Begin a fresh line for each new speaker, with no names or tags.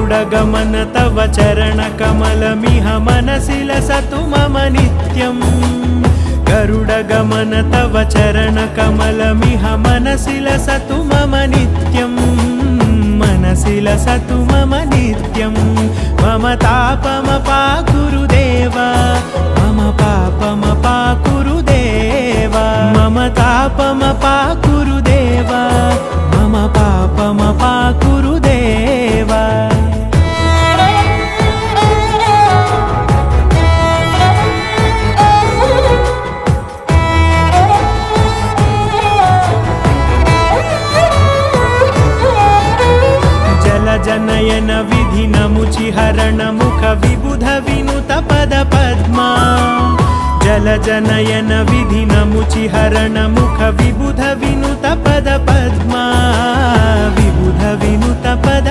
गरुडगमन तव चरणकमलमिह मनसि लसतु मम नित्यम् गरुडगमन तव चरणकमलमिह मनसि लसतु मम नित्यम् मनसि लसतु मम नित्यम् मम तापमपाकुरुदेव मम पापमपाकुरुदेव मम तापमपाकुरुदेव मम पापमपाकुरुदेव जनयन विधिनमुचिहरण मुख विबुध विनुत पद पद्मा जलजनयन विधिनमुचिहरण मुख विबुध विनुत पद पद्मा विबुध विनुत पद